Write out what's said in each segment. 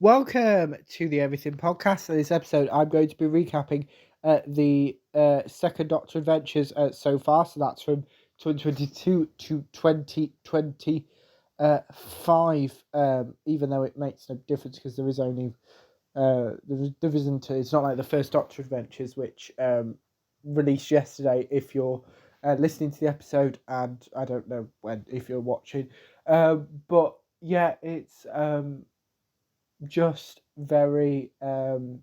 Welcome to the Everything Podcast. In this episode, I'm going to be recapping the second Doctor Adventures so far. So that's from 2022 to 2025. Even though it makes no difference because there is only there isn't. It's not like the first Doctor Adventures, which released yesterday. If you're listening to the episode, and I don't know when if you're watching, but yeah, it's just very so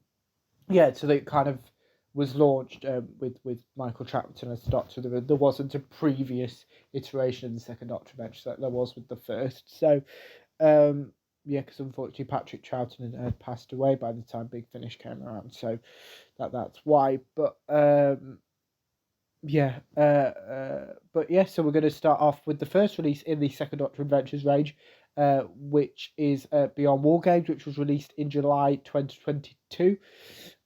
they kind of was launched with Michael Chapman as the Doctor. There wasn't a previous iteration of the second Doctor Adventure that there was with the first. So because unfortunately Patrick Troughton had passed away by the time Big Finish came around, so that's why. But so we're going to start off with the first release in the second Doctor Adventures range, which is Beyond War Games, which was released in July 2022.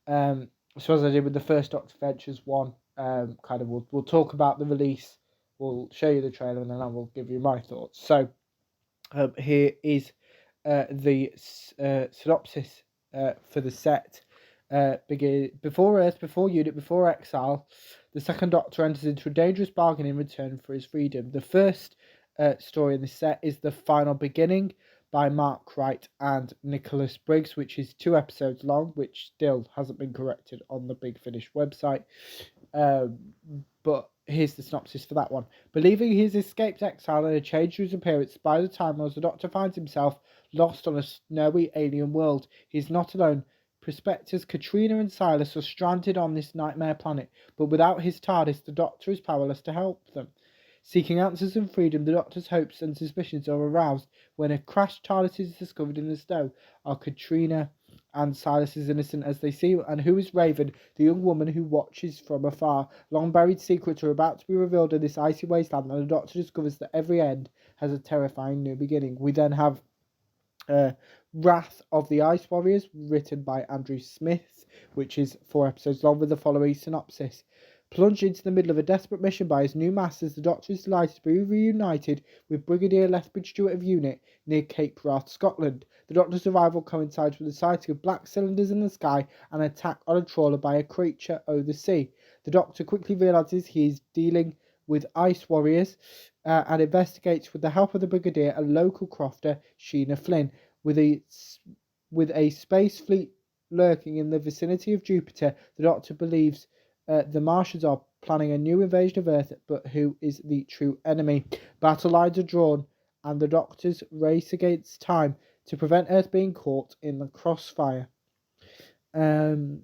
So as I did with the first Doctor Adventures one, we'll talk about the release, we'll show you the trailer, and then I will give you my thoughts. So here is the synopsis for the set. Before Earth, before Unit, before Exile, the second Doctor enters into a dangerous bargain in return for his freedom. The first story in the set is The Final Beginning by Mark Wright and Nicholas Briggs, which is 2 episodes long, which still hasn't been corrected on the Big Finish website. But here's the synopsis for that one. Believing he's escaped exile and a change to his appearance by the Time Lords, the Doctor finds himself lost on a snowy alien world. He's not alone. Prospectors Katrina and Silas are stranded on this nightmare planet, but without his TARDIS, the Doctor is powerless to help them. Seeking answers and freedom, the Doctor's hopes and suspicions are aroused when a crashed TARDIS is discovered in the snow. Are Katrina and Silas as innocent as they seem? And who is Raven, the young woman who watches from afar? Long-buried secrets are about to be revealed in this icy wasteland, and the Doctor discovers that every end has a terrifying new beginning. We then have Wrath of the Ice Warriors, written by Andrew Smith, which is 4 episodes long, with the following synopsis. Plunged into the middle of a desperate mission by his new masters, the Doctor is delighted to be reunited with Brigadier Lethbridge Stewart of Unit near Cape Wrath, Scotland. The Doctor's arrival coincides with the sighting of black cylinders in the sky and an attack on a trawler by a creature over the sea. The Doctor quickly realises he is dealing with ice warriors and investigates with the help of the Brigadier a local crofter, Sheena Flynn. With a space fleet lurking in the vicinity of Jupiter, the Doctor believes the Martians are planning a new invasion of Earth, but who is the true enemy? Battle lines are drawn, and the Doctors race against time to prevent Earth being caught in the crossfire. This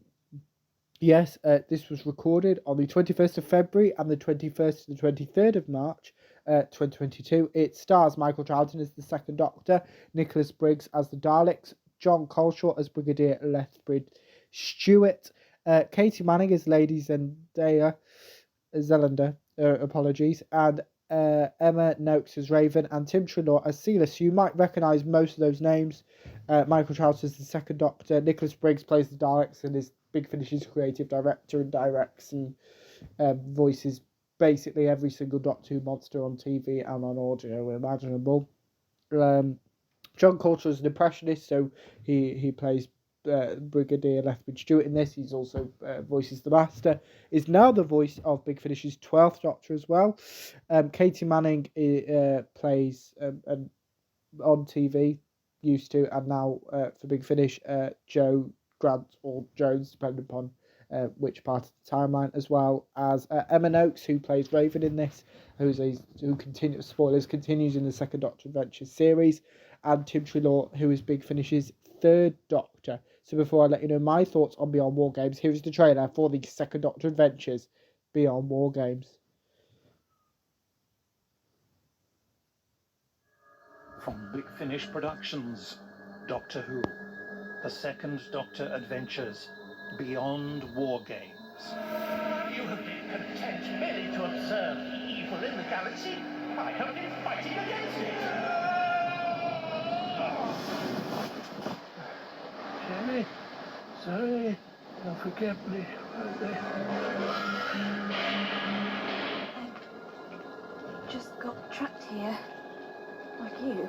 was recorded on the 21st of February and the 21st to the 23rd of March, 2022. It stars Michael Troughton as the second Doctor, Nicholas Briggs as the Daleks, John Coleshaw as Brigadier Lethbridge Stewart, Katie Manning as Lady Zelander, and Emma Noakes as Raven, and Tim Treloar as Silas. You might recognise most of those names. Michael Troughton is the second Doctor, Nicholas Briggs plays the Daleks and is Big Finish's creative director and directs and voices basically every single Doctor Who monster on TV and on audio imaginable. John Coulter is an impressionist, so he plays Brigadier Lethbridge Stewart in this. He's also voices the Master. Is now the voice of Big Finish's 12th Doctor as well. Katie Manning plays on TV, used to, and now for Big Finish, Joe Grant or Jones, depending upon which part of the timeline, as well as Emma Noakes, who plays Raven in this, who continues in the second Doctor Adventures series, and Tim Treloar, who is Big Finish's 3rd Doctor. So before I let you know my thoughts on Beyond War Games, here is the trailer for the second Doctor Adventures, Beyond War Games. From Big Finish Productions, Doctor Who, the second Doctor Adventures, Beyond War Games. You have been content merely to observe the evil in the galaxy. I have been fighting against it. Jamie, sorry, don't forget me. Just got trapped here. Like you.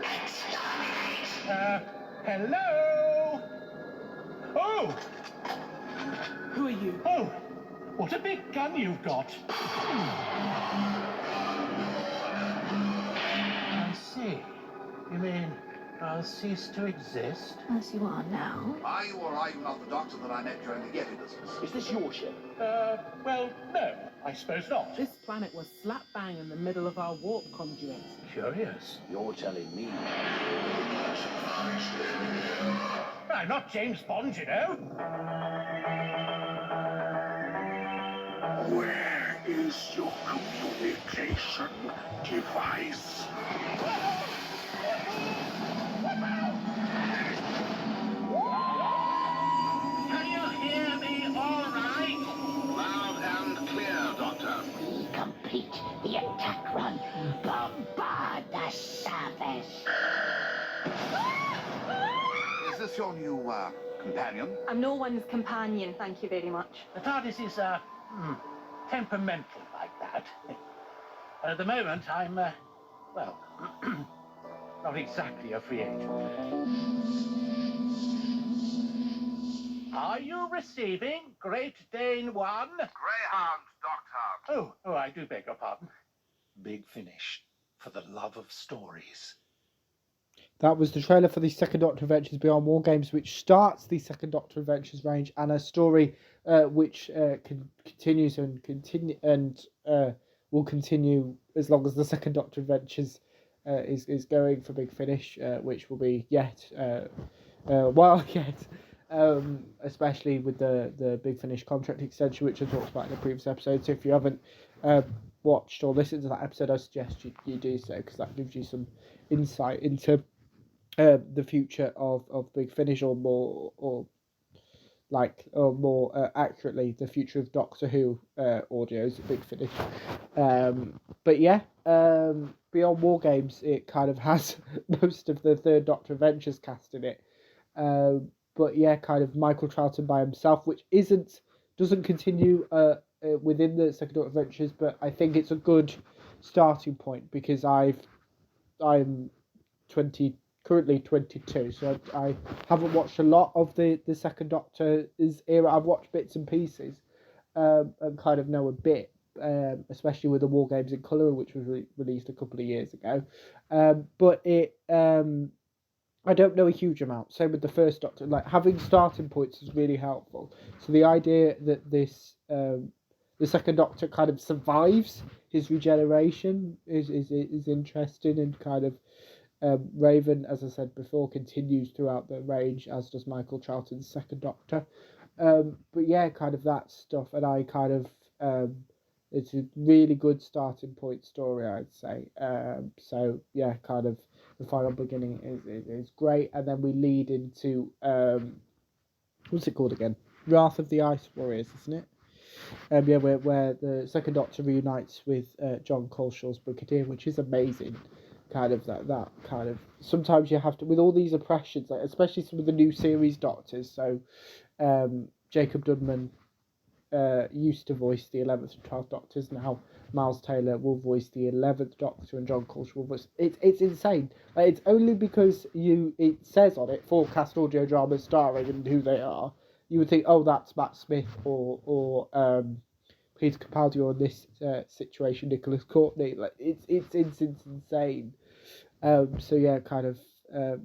Hello? Oh! Who are you? Oh! What a big gun you've got. I see. You mean I'll cease to exist? As you are now. Are you or are you not the doctor that I met during the Yeti business? Is this your ship? Well, no, I suppose not. This planet was slap bang in the middle of our warp conduit. Curious. You're telling me. I'm not James Bond, you know. Where is your communication device? Can you hear me all right? Loud and clear, Doctor. We complete the attack run. Bombard the surface. Is this your new, companion? I'm no one's companion, thank you very much. The TARDIS is, temperamental like that. At the moment, I'm, well, not exactly a free agent. Are you receiving Great Dane 1? Greyhound, Doctor. Oh, I do beg your pardon. Big Finish, for the love of stories. That was the trailer for the Second Doctor Adventures Beyond War Games, which starts the Second Doctor Adventures range, and a story which continues and will continue as long as the Second Doctor Adventures is going for Big Finish, which will be yet especially with the Big Finish contract extension, which I talked about in the previous episode. So if you haven't watched or listened to that episode, I suggest you do so, because that gives you some insight into the future of Big Finish, or more accurately, the future of Doctor Who audios at Big Finish. But yeah, Beyond War Games, it kind of has most of the Third Doctor Adventures cast in it. But yeah, kind of Michael Troughton by himself, which doesn't continue within the Second Doctor Adventures, but I think it's a good starting point, because I'm currently 22, so I haven't watched a lot of the Second Doctor's era. I've watched bits and pieces, and kind of know a bit, especially with the War Games in Colour, which was released a couple of years ago. But it, I don't know a huge amount. Same with the First Doctor. Like, having starting points is really helpful. So the idea that this, the Second Doctor kind of survives his regeneration is interesting, and kind of Raven, as I said before, continues throughout the range, as does Michael Troughton's Second Doctor. But yeah, kind of that stuff, and I kind of it's a really good starting point story, I'd say. So yeah, kind of the final beginning is great, and then we lead into what's it called again? Wrath of the Ice Warriors, isn't it? Yeah, where the Second Doctor reunites with John Colshaw's Brigadier, which is amazing. Kind of that kind of, sometimes you have to, with all these oppressions, like especially some of the new series Doctors. So Jacob Dunman used to voice the 11th and 12th Doctors. Now Miles Taylor will voice the 11th Doctor, and John Coltrane will voice. It's insane. Like, it's only because it says on it forecast audio drama starring and who they are. You would think, oh, that's Matt Smith or Peter Capaldi, or in this situation Nicholas Courtney. Like, it's insane. So yeah, kind of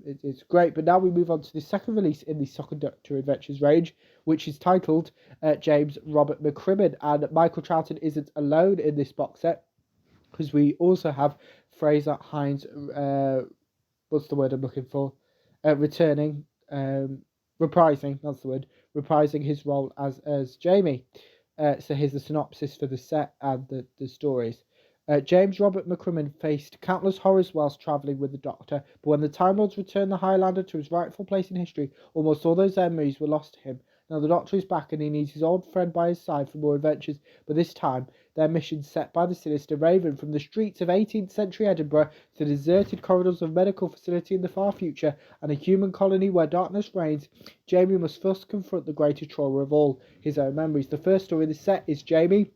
it's great. But now we move on to the second release in the Second Doctor Adventures range, which is titled James Robert McCrimmon. And Michael Troughton isn't alone in this box set, because we also have Fraser Hines, what's the word I'm looking for? Returning, reprising, that's the word, reprising his role as Jamie. So here's the synopsis for the set and the stories. James Robert McCrimmon faced countless horrors whilst travelling with the Doctor, but when the Time Lords returned the Highlander to his rightful place in history, almost all those memories were lost to him. Now the Doctor is back, and he needs his old friend by his side for more adventures, but this time their mission set by the sinister Raven. From the streets of 18th century Edinburgh to the deserted corridors of a medical facility in the far future and a human colony where darkness reigns, Jamie must first confront the greatest trauma of all, his own memories. The first story in the set is Jamie,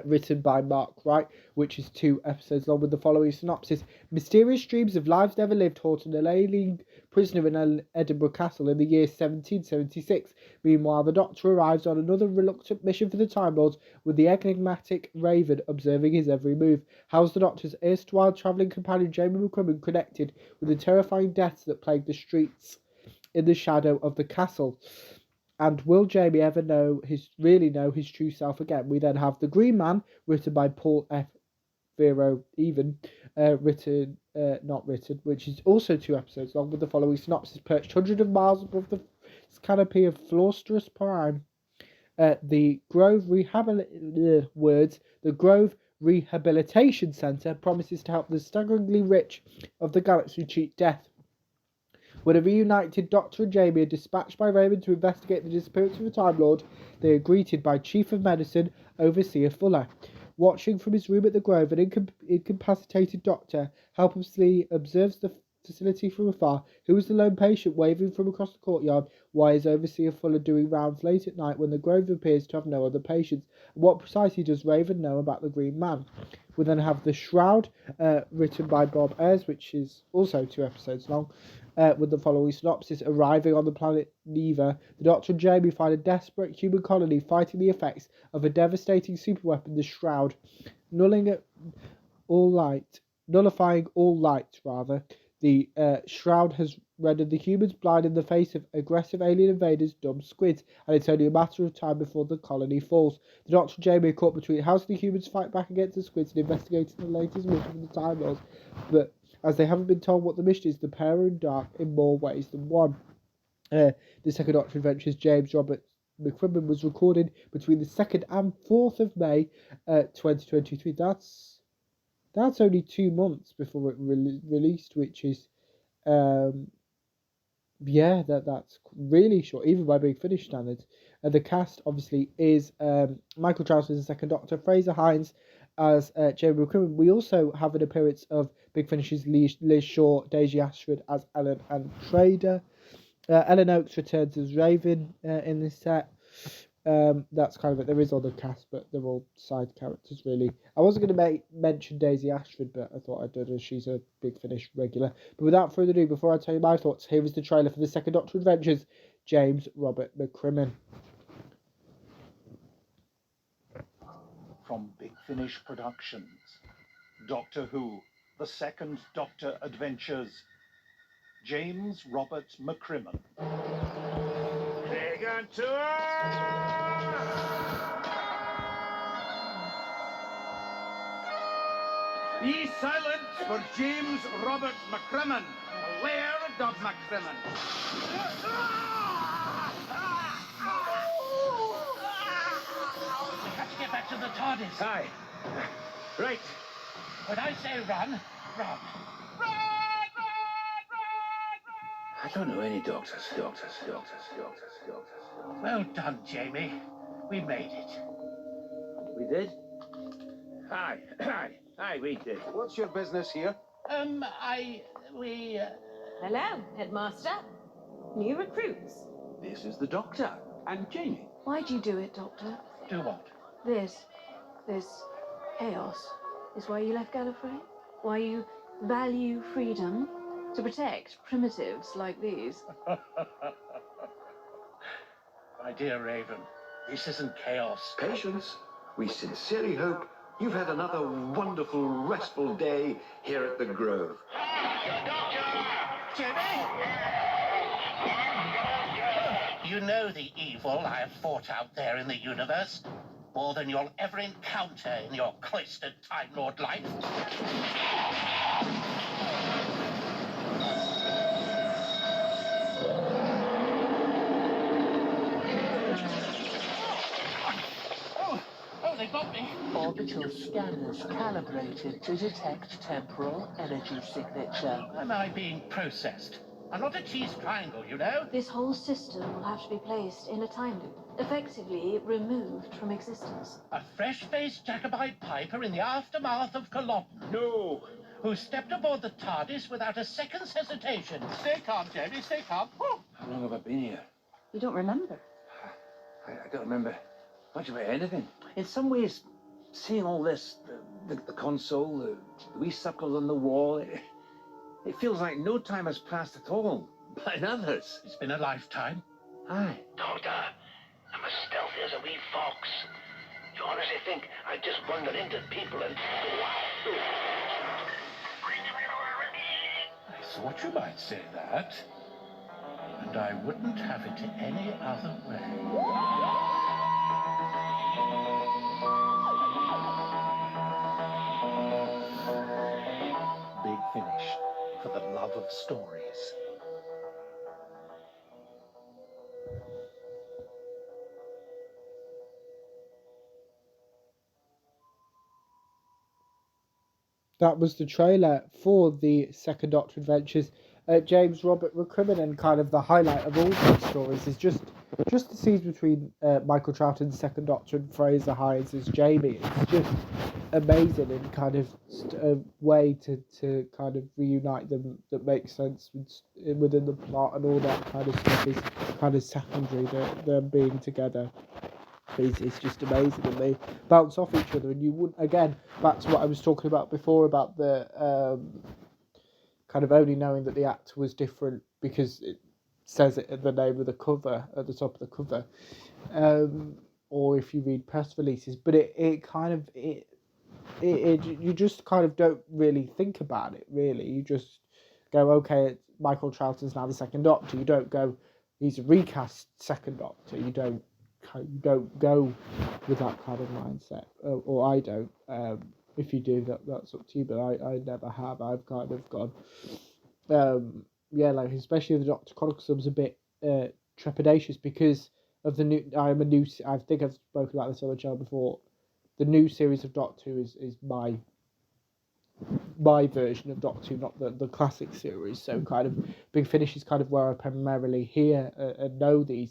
written by Mark Wright, which is 2 episodes long, with the following synopsis. Mysterious dreams of lives never lived haunt an alien prisoner in Edinburgh Castle in the year 1776. Meanwhile, the Doctor arrives on another reluctant mission for the Time Lords, with the enigmatic Raven observing his every move. How is the Doctor's erstwhile travelling companion Jamie McCrimmon connected with the terrifying deaths that plague the streets in the shadow of the castle? And will Jamie ever really know his true self again? We then have The Green Man, written by Paul F. Vero Even, which is also 2 episodes long, with the following synopsis: perched hundreds of miles above the canopy of Florsterus Prime, the Grove Rehabilitation Centre promises to help the staggeringly rich of the galaxy cheat death. When a reunited Doctor and Jamie are dispatched by Raven to investigate the disappearance of a Time Lord, they are greeted by Chief of Medicine, Overseer Fuller. Watching from his room at the Grove, an incapacitated Doctor helplessly observes the facility from afar. Who is the lone patient waving from across the courtyard? Why is Overseer Fuller doing rounds late at night when the Grove appears to have no other patients? And what precisely does Raven know about the Green Man? We then have The Shroud, written by Bob Ayres, which is also 2 episodes long, with the following synopsis: arriving on the planet Neva, the Doctor and Jamie find a desperate human colony fighting the effects of a devastating superweapon, the Shroud, nullifying all light. The Shroud has rendered the humans blind in the face of aggressive alien invaders, dumb squids, and it's only a matter of time before the colony falls. The Doctor and Jamie are caught between how the humans fight back against the squids and investigating the latest mission from the Time Lords, but as they haven't been told what the mission is, the pair are in dark in more ways than one. The Second Doctor Adventures James Robert McCrimmon was recorded between the 2nd and 4th of May 2023. That's only 2 months before it released, which is that's really short, even by Big Finish standards. The cast obviously is Michael Troughton as the Second Doctor, Fraser Hines as Jamie McCrimmon. We also have an appearance of Big Finish's Liz Shaw, Daisy Ashford as Ellen and Trader. Ellen Oakes returns as Raven in this set. That's kind of it. There is other cast, but they're all side characters, really. I wasn't going to mention Daisy Ashford, but I thought I'd do it as she's a Big Finish regular. But without further ado, before I tell you my thoughts, here is the trailer for the Second Doctor Adventures, James Robert McCrimmon. From Big Finish Productions, Doctor Who, The Second Doctor Adventures, James Robert McCrimmon. Take on tour! Be silent for James Robert McCrimmon, Laird of McCrimmon. We have to get back to the TARDIS. Aye. Right. When I say run, run. I don't know any doctors. Well done, Jamie. We made it. We did? Aye, we did. What's your business here? We Hello, Headmaster. New recruits. This is the doctor and Jamie. Why'd you do it, Doctor? do what? This chaos is why you left Gallifrey? Why you value freedom to protect primitives like these? My dear Raven, this isn't chaos. Patience. We sincerely hope you've had another wonderful, restful day here at the Grove. Jamie? You know the evil I have fought out there in the universe, more than you'll ever encounter in your cloistered Time Lord life. Oh, they got me. Orbital scanners calibrated to detect temporal energy signature. Am I being processed? I'm not a cheese triangle, you know. This whole system will have to be placed in a time loop, effectively removed from existence. A fresh-faced Jacobite piper in the aftermath of Culloden. No. Who stepped aboard the TARDIS without a second's hesitation. Stay calm, Jamie, stay calm. Whew. How long have I been here? You don't remember? I don't remember much about anything. In some ways, seeing all this, the console, the wee circles on the wall, it feels like no time has passed at all. by others. It's been a lifetime. Aye. Doctor, I'm as stealthy as a wee fox. You honestly think I'd just wander into people and... I thought you might say that. And I wouldn't have it any other way. Big Finish, for the love of stories. That was the trailer for the Second Doctor Adventures. James Robert McCrimmon, kind of the highlight of all these stories is just the scenes between Michael Troughton's Second Doctor and Fraser Hines as Jamie. It's just amazing and kind of a way to kind of reunite them that makes sense within the plot, and all that kind of stuff is kind of secondary. Them being together. It's just amazing, and they bounce off each other, and you wouldn't, again, back to what I was talking about before about the kind of only knowing that the actor was different because it says it in the name of the cover, at the top of the cover, or if you read press releases, but it you just kind of don't really think about it, really. You just go, okay, Michael Troughton's now the Second Doctor. You don't go, he's a recast Second Doctor. You don't go with that kind of mindset, or I don't. If you do, that's up to you, but I never have. I've kind of gone, like, especially the Doctor Chronicles, I was a bit trepidatious because of the new. I think I've spoken about this on the channel before. The new series of Doctor Who is my version of Doctor Who, not the classic series. So kind of Big Finish is kind of where I primarily hear and know the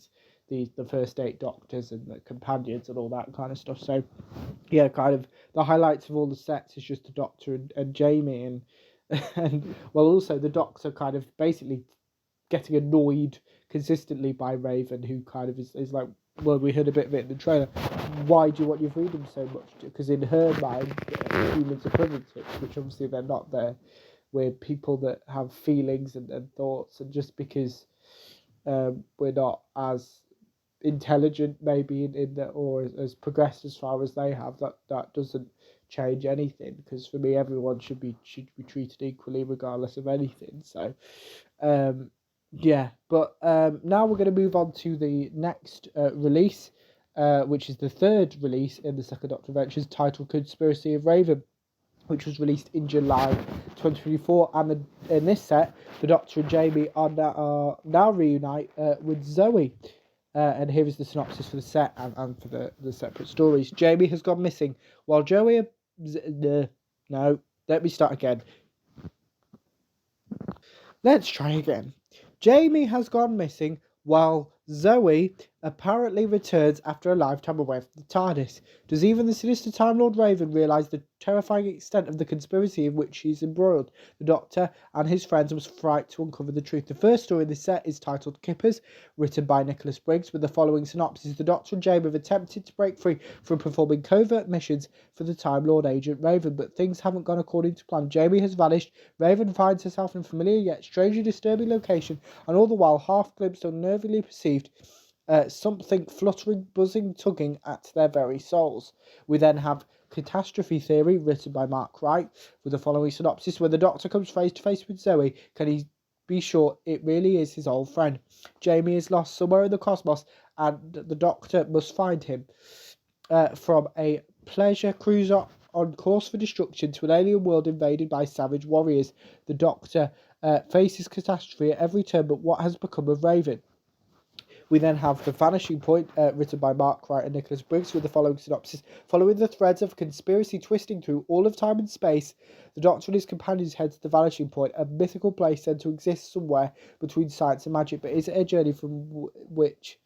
first 8 Doctors and the companions and all that kind of stuff. So yeah, kind of the highlights of all the sets is just the Doctor and Jamie, and well, also the Doctor kind of basically getting annoyed consistently by Raven, who kind of is like, well, we heard a bit of it in the trailer, why do you want your freedom so much? Because in her mind, humans are primitives, which obviously they're not. We're people that have feelings and thoughts, and just because we're not as intelligent maybe in that, or as progressed as far as they have, that doesn't change anything, because for me everyone should be treated equally regardless of anything. So yeah, but now we're going to move on to the next release, which is the third release in the Second Doctor Adventures, titled Conspiracy of Raven, which was released in July 2024. And in this set, the Doctor and Jamie are now reunite with Zoe. And here is the synopsis for the set and for the separate stories. Jamie has gone missing while Joey... No, let me start again. Let's try again. Jamie has gone missing while Zoe apparently returns after a lifetime away from the TARDIS. Does even the sinister Time Lord Raven realise the terrifying extent of the conspiracy in which she's embroiled? The Doctor and his friends must fight to uncover the truth. The first story in this set is titled Kippers, written by Nicholas Briggs, with the following synopsis. The Doctor and Jamie have attempted to break free from performing covert missions for the Time Lord agent Raven, but things haven't gone according to plan. Jamie has vanished. Raven finds herself in a familiar yet strangely disturbing location, and all the while half glimpsed, unnervingly perceived something fluttering, buzzing, tugging at their very souls. We then have Catastrophe Theory, written by Mark Wright, with the following synopsis. When the Doctor comes face to face with Zoe, can he be sure it really is his old friend? Jamie is lost somewhere in the cosmos, and the Doctor must find him. From a pleasure cruiser on course for destruction to an alien world invaded by savage warriors, the Doctor faces catastrophe at every turn, but what has become of Raven? We then have The Vanishing Point, written by Mark Wright and Nicholas Briggs, with the following synopsis. Following the threads of conspiracy twisting through all of time and space, the Doctor and his companions head to the Vanishing Point, a mythical place said to exist somewhere between science and magic. But is it a journey from which...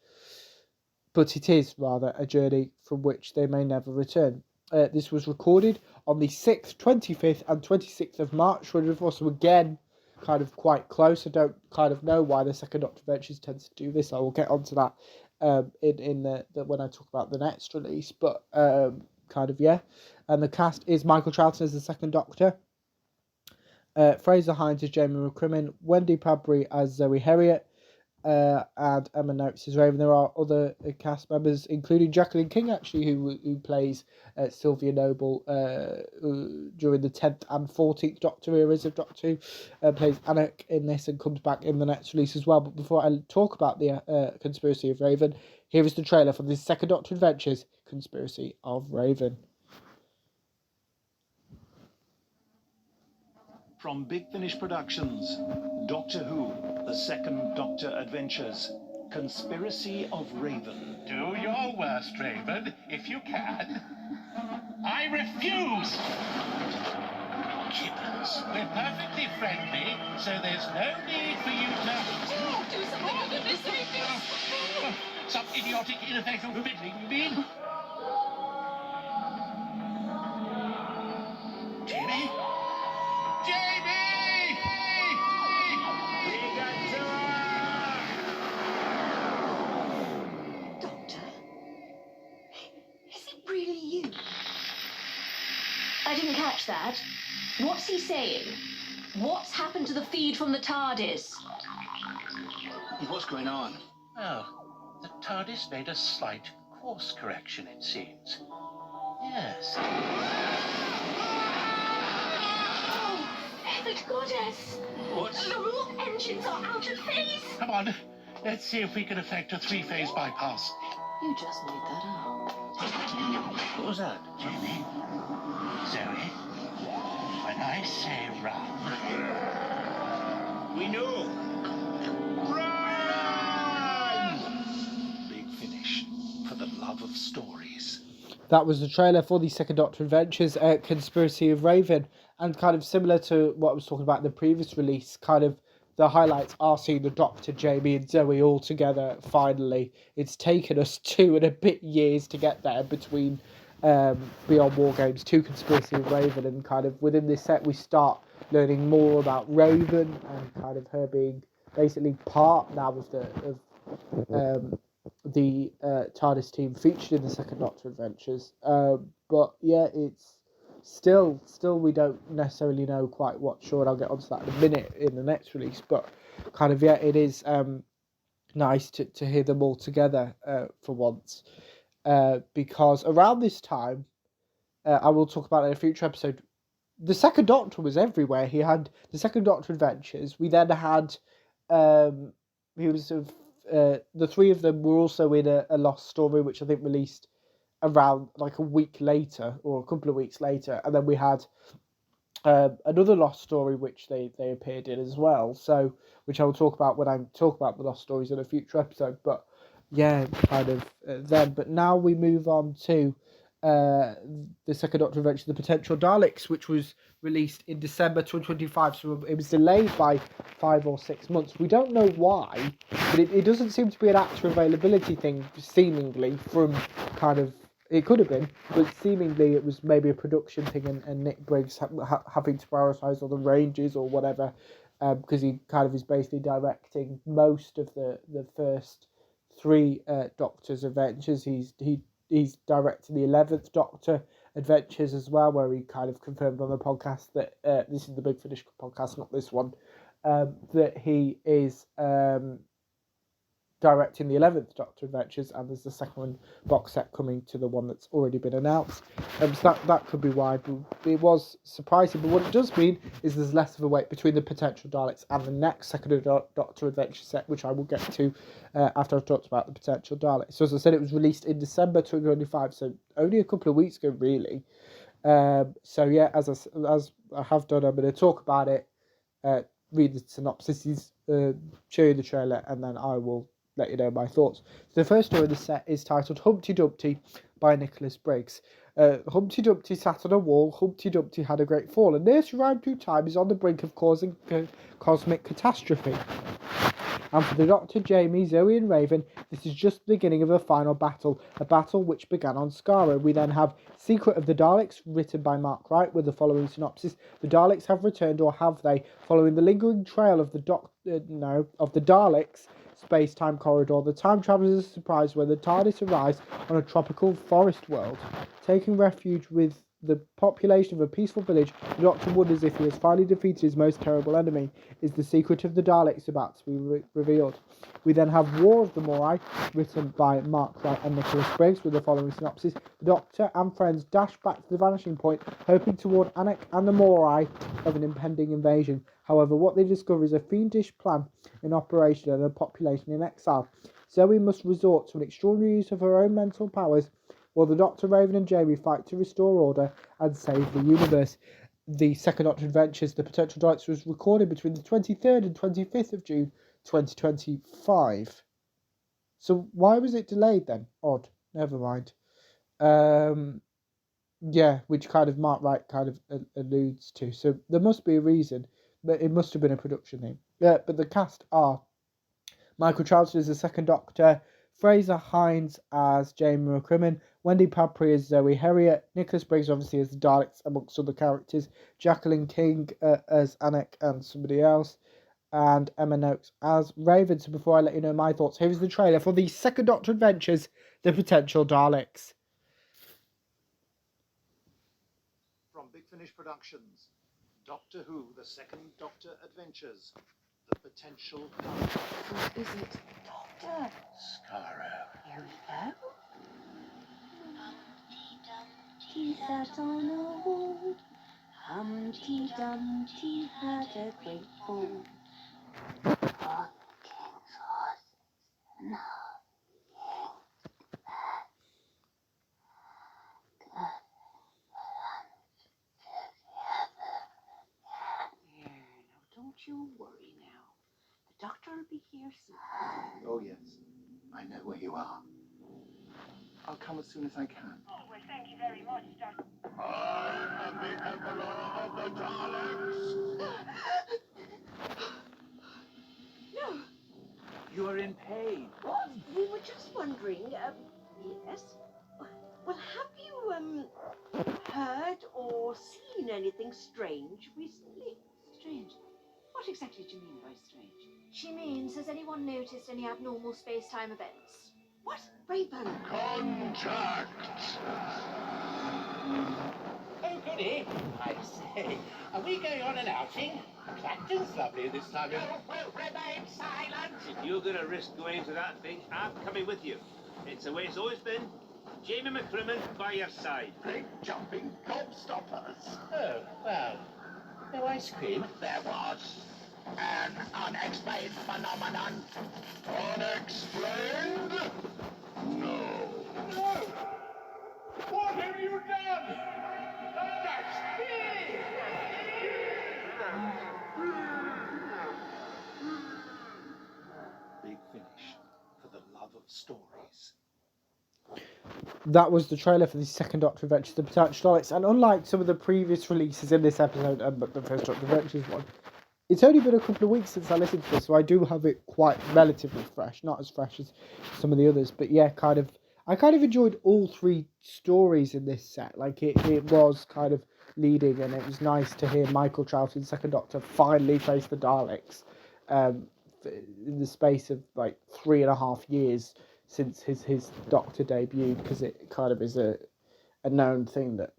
But it is, rather, a journey from which they may never return. This was recorded on the 6th, 25th and 26th of March, when we've also again... kind of quite close. I don't kind of know why the Second Doctor Adventures tends to do this. I will get onto that in the when I talk about the next release. But kind of, yeah. And the cast is Michael Troughton as the Second Doctor, Fraser Hines as Jamie McCrimmon, Wendy Padbury as Zoe Herriot, and Emma Noakes as Raven. There are other cast members, including Jacqueline King, actually, who plays Sylvia Noble during the 10th and 14th Doctor eras of Doctor Who, plays Anak in this and comes back in the next release as well. But before I talk about the Conspiracy of Raven, here is the trailer from the Second Doctor Adventures, Conspiracy of Raven. From Big Finish Productions, Doctor Who, The Second Doctor Adventures, Conspiracy of Raven. Do your worst, Raven, if you can. I refuse! Gibbons, we're perfectly friendly, so there's no need for you to... Oh, do something, for goodness sake! Some idiotic, ineffectual fiddling, you mean? Jamie? Jamie! Doctor? Is it really you? I didn't catch that. What's he saying? What's happened to the feed from the TARDIS? What's going on? Oh, the TARDIS made a slight course correction, it seems. Yes. Oh, feathered goddess! What's... The warp engines are out of phase! Come on, let's see if we can effect a three-phase bypass. You just made that up. What was that, Jamie? Zoe? When I say run... We know. Big Finish, for the love of stories. That was the trailer for the Second Doctor Adventures, Conspiracy of Raven, and kind of similar to what I was talking about in the previous release, kind of the highlights are seeing the Doctor, Jamie and Zoe all together finally. It's taken us 2 and a bit years to get there between Beyond War Games to Conspiracy of Raven, and kind of within this set we start learning more about Raven and kind of her being basically part now of the TARDIS team featured in the Second Doctor Adventures. But yeah, it's still we don't necessarily know quite what. Sure, and I'll get onto that in a minute in the next release. But kind of yeah, it is nice to hear them all together for once, because around this time, I will talk about it in a future episode. The Second Doctor was everywhere. He had the Second Doctor Adventures. We then had the 3 of them were also in a Lost Story, which I think released around like a week later or a couple of weeks later, and then we had another Lost Story which they appeared in as well, so which I will talk about when I talk about the Lost Stories in a future episode. But yeah, kind of then. But now we move on to the Second Doctor Adventure, The Potential Daleks, which was released in December 2025, so it was delayed by 5 or 6 months. We don't know why, but it doesn't seem to be an actor availability thing, seemingly, from kind of, it could have been, but seemingly it was maybe a production thing, and Nick Briggs having to prioritise other ranges or whatever, because he kind of is basically directing most of the first 3 Doctor's adventures. He's directing the 11th Doctor Adventures as well, where he kind of confirmed on the podcast that this is the Big Finish podcast, not this one, that he is directing the 11th Doctor Adventures, and there's the second box set coming to the one that's already been announced. So that could be why, but it was surprising. But what it does mean is there's less of a wait between the Potential Daleks and the next Second Doctor Adventure set, which I will get to after I've talked about the Potential Daleks. So as I said, it was released in December 2025, so only a couple of weeks ago, really. So yeah, as I have done, I'm going to talk about it, read the synopsis, show you the trailer, and then I will let you know my thoughts. So the first story of the set is titled Humpty Dumpty by Nicholas Briggs. Humpty Dumpty sat on a wall, Humpty Dumpty had a great fall, and nursery rhyme through time is on the brink of causing cosmic catastrophe. And for the Doctor, Jamie, Zoe and Raven, this is just the beginning of a final battle, a battle which began on Skaro. We then have Secret of the Daleks, written by Mark Wright, with the following synopsis. The Daleks have returned, or have they? Following the lingering trail of the Daleks' space-time corridor, the time travellers are surprised when the TARDIS arrives on a tropical forest world. Taking refuge with the population of a peaceful village, the Doctor wonders if he has finally defeated his most terrible enemy. Is the secret of the Daleks about to be revealed? We then have War of the Morai, written by Mark Wright and Nicholas Briggs, with the following synopsis. The Doctor and friends dash back to the Vanishing Point, hoping to warn Anak and the Morai of an impending invasion. However, what they discover is a fiendish plan in operation and a population in exile. Zoe must resort to an extraordinary use of her own mental powers, while the Doctor, Raven and Jamie fight to restore order and save the universe. The Second Doctor Adventures, The Potential Daleks, was recorded between the 23rd and 25th of June 2025. So why was it delayed then? Odd. Never mind. Yeah, which kind of Mark Wright kind of alludes to. So there must be a reason, but it must have been a production thing. Yeah, but the cast are Michael Charlton as the Second Doctor, Fraser Hines as Jamie McCrimmon, Wendy Padbury as Zoe Herriot, Nicholas Briggs obviously as the Daleks amongst other characters, Jacqueline King as Anak and somebody else, and Emma Noakes as Raven. So before I let you know my thoughts, here is the trailer for the Second Doctor Adventures, The Potential Daleks. From Big Finish Productions, Doctor Who, The Second Doctor Adventures, The Potential Daleks. Who is it? Doctor. Scarrow. You know? He sat on a wall. Humpty Dumpty had a great fall. The king's horse now. Don't you worry now. The doctor will be here soon. Oh, yes. I know where you are. I'll come as soon as I can. Oh, well, thank you very much, Doctor. I am the Emperor of the Daleks! No. You are in pain. What? We were just wondering, yes? Well, have you, heard or seen anything strange recently? Strange. What exactly do you mean by strange? She means, has anyone noticed any abnormal space-time events? What? Raven? Contact! Oh, goody. I say, are we going on an outing? Clacton's lovely this time of... Will remain silent! If you're going to risk going to that thing, I'm coming with you. It's the way it's always been. Jamie McCrimmon by your side. Big jumping gobstoppers! Oh, well, no ice cream. There was an unexplained phenomenon. Unexplained? No. No! What have you done? That's me! Big Finish, for the love of stories. That was the trailer for the Second Doctor Adventures, The Potential Daleks, and unlike some of the previous releases in this episode, but the First Doctor Adventures one, it's only been a couple of weeks since I listened to this, so I do have it quite relatively fresh, not as fresh as some of the others, but yeah, I kind of enjoyed all three stories in this set. Like, it was kind of leading, and it was nice to hear Michael Troughton, Second Doctor, finally face the Daleks in the space of like 3.5 years since his Doctor debut, because it kind of is a known thing that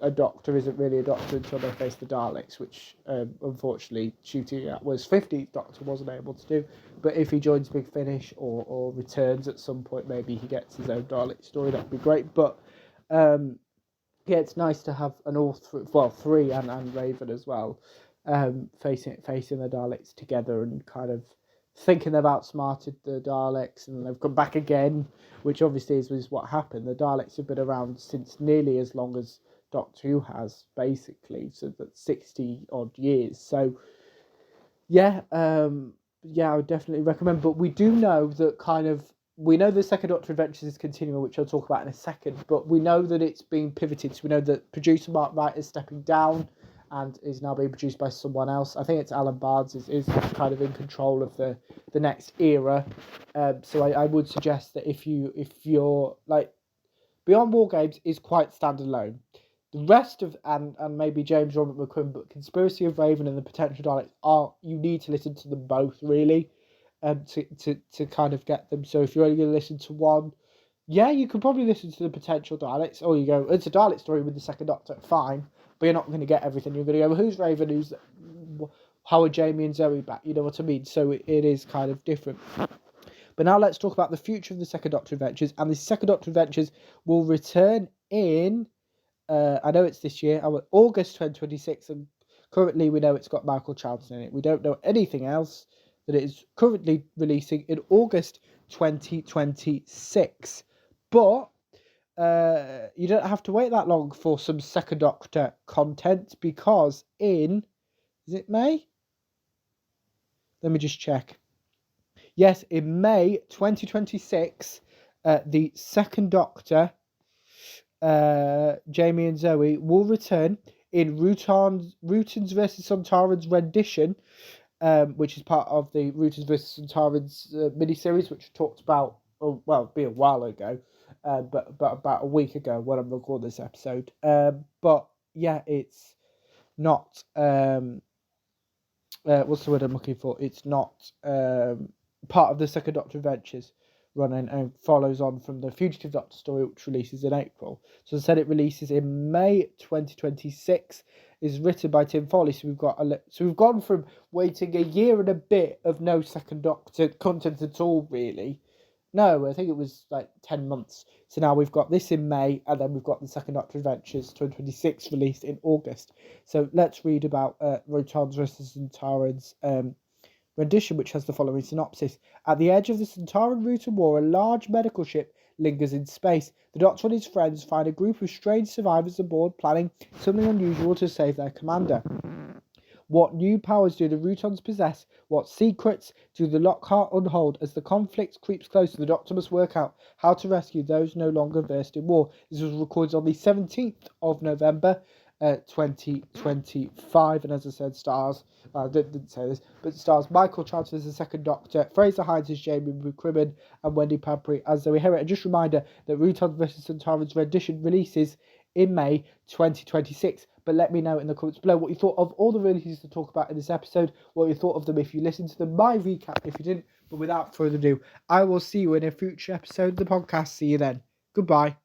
a Doctor isn't really a Doctor until they face the Daleks, which unfortunately Shooting Atwood's 50th Doctor wasn't able to do. But if he joins Big Finish or returns at some point, maybe he gets his own Dalek story, that'd be great. But yeah, it's nice to have three and Raven as well, facing the Daleks together and kind of thinking they've outsmarted the Daleks and they've come back again, which obviously is what happened. The Daleks have been around since nearly as long as Doctor Who has, basically, so that's 60 odd years. So yeah, I would definitely recommend. But we do know that we know the Second Doctor Adventures is continuing, which I'll talk about in a second, but we know that it's being pivoted. So we know that producer Mark Wright is stepping down and is now being produced by someone else. I think it's Alan Barnes is kind of in control of the next era. So I would suggest that if you're like, Beyond War Games is quite standalone. The rest of and maybe James Robert McQuinn, but Conspiracy of Raven and The Potential Daleks you need to listen to them both really, to kind of get them. So if you're only going to listen to one, Yeah, you could probably listen to the potential Daleks, or you go, it's a Dalek story with the second Doctor, fine, but you're not going to get everything. You're going to go, who's Raven, how are Jamie and Zoe back, you know what I mean? So it is kind of different. But now let's talk about the future of the Second Doctor Adventures, and the Second Doctor Adventures will return in, I know it's this year, August 2026, and currently we know it's got Michael Charlton in it. We don't know anything else, that it is currently releasing in August 2026. But you don't have to wait that long for some Second Doctor content, because in, is it May? Let me just check. Yes, in May 2026, the Second Doctor, Jamie and Zoe, will return in Rutans vs. Sontarans rendition, which is part of the Rutans vs. Sontarans miniseries, which we talked about, well, it'll be a while ago, but about a week ago when I'm recording this episode. But yeah, it's not, what's the word I'm looking for? It's not part of the Second Doctor Adventures running, and follows on from the Fugitive Doctor story, which releases in April. So I said it releases in May 2026. Is written by Tim Foley. So we've gone from waiting a year and a bit of no Second Doctor content at all, really. No, I think it was like 10 months. So now we've got this in May, and then we've got the Second Doctor Adventures 2026 released in August. So let's read about Rotans vs. Sontarans rendition, which has the following synopsis. At the edge of the Sontaran-Rutan War, a large medical ship lingers in space. The Doctor and his friends find a group of strange survivors aboard, planning something unusual to save their commander. What new powers do the Rutans possess? What secrets do the Lockhart unhold? As the conflict creeps closer, the Doctor must work out how to rescue those no longer versed in war. This was recorded on the 17th of November, 2025, and as I said, stars, I didn't say this, but stars Michael Charlton as the Second Doctor, Fraser Hines as Jamie McCrimmon, and Wendy Padbury as Zoe Herriott. And just a reminder that Rutans vs. Sontarans rendition releases in May 2026. But let me know in the comments below what you thought of all the releases to talk about in this episode, what you thought of them if you listened to them, my recap if you didn't. But without further ado, I will see you in a future episode of the podcast. See you then. Goodbye.